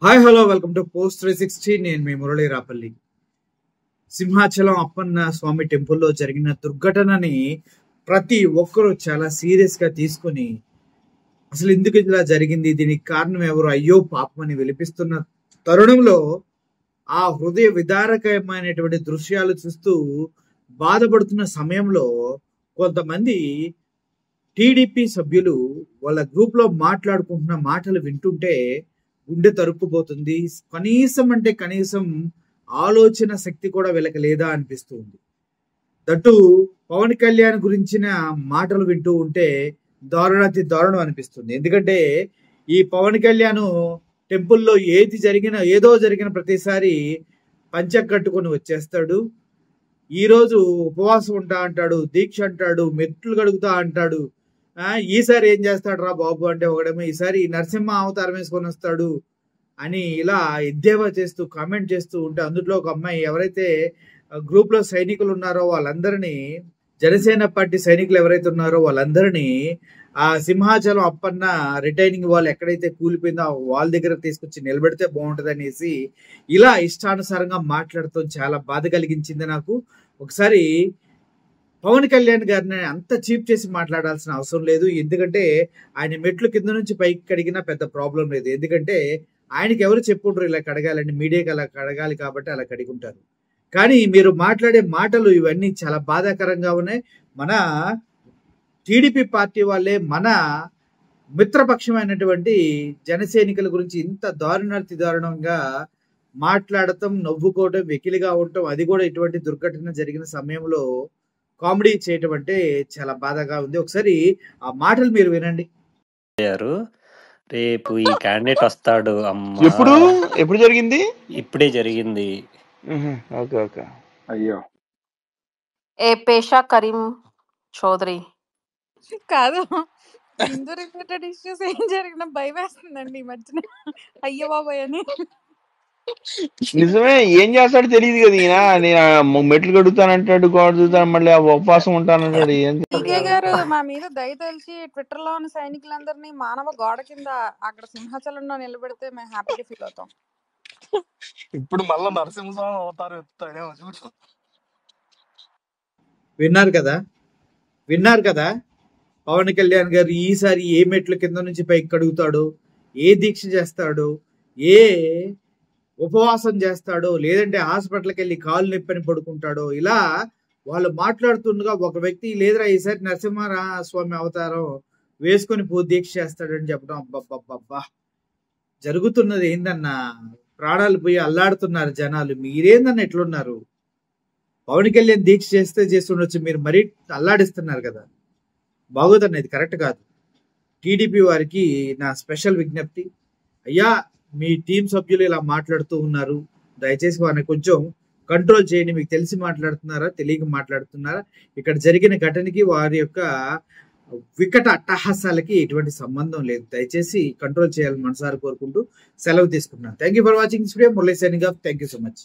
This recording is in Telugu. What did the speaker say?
Hi hello welcome to post 360. నేను మీ మురళీ రాపల్లి. సింహాచలం అప్పన్న స్వామి టెంపుల్లో జరిగిన దుర్ఘటనని ప్రతి ఒక్కరూ చాలా సీరియస్ గా తీసుకుని అసలు ఎందుకు ఇలా జరిగింది, దీనికి కారణం ఎవరు, అయ్యో పాపం అని విలిపిస్తున్న తరుణంలో ఆ హృదయ విదారకమైనటువంటి దృశ్యాలు చూస్తూ బాధపడుతున్న సమయంలో కొంతమంది టీడీపీ సభ్యులు వాళ్ళ గ్రూప్ లో మాట్లాడుకుంటున్న మాటలు వింటుంటే గుండె తరుక్కుపోతుంది. కనీసం ఆలోచన శక్తి కూడా వీళ్ళకి లేదా అనిపిస్తుంది. దట్టు పవన్ కళ్యాణ్ గురించిన మాటలు వింటూ ఉంటే దారుణాతి దారుణం అనిపిస్తుంది. ఎందుకంటే ఈ పవన్ కళ్యాణ్ టెంపుల్లో ఏదో జరిగిన ప్రతిసారి పంచ కట్టుకొని వచ్చేస్తాడు. ఈరోజు ఉపవాసం ఉంటా అంటాడు, దీక్ష అంటాడు, మెట్లు కడుగుతా అంటాడు. ఈసారి ఏం చేస్తాడు రా బాబు అంటే ఒకడేమో ఈసారి నరసింహ అవతారం వేసుకొని వస్తాడు అని ఇలా ఎద్దేవా చేస్తూ కామెంట్ చేస్తూ ఉంటే, అందులో ఒక అమ్మాయి ఎవరైతే గ్రూప్ లో సైనికులు ఉన్నారో వాళ్ళందరినీ, జనసేన పార్టీ సైనికులు ఎవరైతే ఉన్నారో వాళ్ళందరినీ ఆ సింహాచలం అప్పన్న రిటైనింగ్ వాల్ ఎక్కడైతే కూలిపోయిందో ఆ వాల్ దగ్గర తీసుకొచ్చి నిలబెడితే బాగుంటది అనేసి ఇలా ఇష్టానుసారంగా మాట్లాడుతూ చాలా బాధ కలిగించింది నాకు. ఒకసారి పవన్ కళ్యాణ్ గారిని అంత చీప్ చేసి మాట్లాడాల్సిన అవసరం లేదు. ఎందుకంటే ఆయన మెట్లు కింద నుంచి పైకి కడిగినా పెద్ద ప్రాబ్లం లేదు. ఎందుకంటే ఆయనకి ఎవరు చెప్పుంటారు ఇలా కడగాలని, మీడియాకి అలా కడగాలి కాబట్టి అలా కడిగుంటారు. కానీ మీరు మాట్లాడే మాటలు ఇవన్నీ చాలా బాధాకరంగా ఉన్నాయి. మన టీడీపీ పార్టీ వాళ్ళే మన మిత్రపక్షమైనటువంటి జనసైనికుల గురించి ఇంత దారుణంగా మాట్లాడటం, నవ్వుకోవటం, వెకిలిగా ఉండటం, అది కూడా ఇటువంటి దుర్ఘటన జరిగిన సమయంలో కామెడీ చేయటం అంటే చాలా బాధగా ఉంది. ఒకసారి ఆ మాటలు మీరు వినండి. రేపు ఈ క్యాండిడేట్ వస్తాడు. అమ్మా, ఎప్పుడు జరిగింది? ఇప్పుడే జరిగింది. Okay okay. అయ్యో ఏ పేషా కరీం చౌదరి కాదు, హిందూ రిలేటెడ్ ఇష్యూస్ ఏం జరిగినా భయం వేస్తుందండి ఈ మధ్యన. అయ్యో బాబాయ్ అని. నిజమే, ఏం చేస్తాడో తెలియదు కదా ఈయన. నేను మెట్లు కడుగుతానంటాడు, గోడుతాను, మళ్ళీ ఆ ఉపవాసం ఉంటానంటాడు. పీకే గారు మా మీద దయ తెలిసి ట్విట్టర్ లో ఉన్న సైనికులందరినీ మానవ గోడ కింద అక్కడ సింహాచలంలో నిలబెడితే మేము హ్యాపీగా ఫీల్ అవుతాం. ఇప్పుడు మళ్ళా నరసింహస్వామి అవతారం ఎత్తాడేమో చూడు. విన్నారు కదా పవన్ కళ్యాణ్ గారు ఈసారి ఏ మెట్ల కింద నుంచి పైకి కడుగుతాడో, ఏ దీక్ష చేస్తాడో, ఏ ఉపవాసం చేస్తాడో, లేదంటే హాస్పిటల్కి వెళ్ళి కాళ్ళు నొప్పని పడుకుంటాడో, ఇలా వాళ్ళు మాట్లాడుతుండగా ఒక వ్యక్తి లేదురా ఈసారి నరసింహ స్వామి అవతారం వేసుకొని దీక్ష చేస్తాడని చెప్పడం, అబ్బబ్బబ్బబ్బా జరుగుతున్నది ఏందన్నా? ప్రాణాలు పోయి అల్లాడుతున్నారు జనాలు. మీరేందన్న ఎట్లున్నారు? పవన్ కళ్యాణ్ దీక్ష చేస్తుండొచ్చు, మీరు మరీ అల్లాడిస్తున్నారు కదా. బాగోదన్న, ఇది కరెక్ట్ కాదు. టీడీపీ వారికి నా స్పెషల్ విజ్ఞప్తి, అయ్యా మీ టీం సభ్యులు ఇలా మాట్లాడుతూ ఉన్నారు, దయచేసి వారిని కొంచెం కంట్రోల్ చేయండి. మీకు తెలిసి మాట్లాడుతున్నారా, తెలియక మాట్లాడుతున్నారా? ఇక్కడ జరిగిన ఘటనకి వారి యొక్క వికట అట్టహాసాలకి ఎటువంటి సంబంధం లేదు. దయచేసి కంట్రోల్ చేయాలని మనసారి కోరుకుంటూ సెలవు తీసుకుంటున్నాను. Thank you for watching this video. Murali signing off. Thank you so much.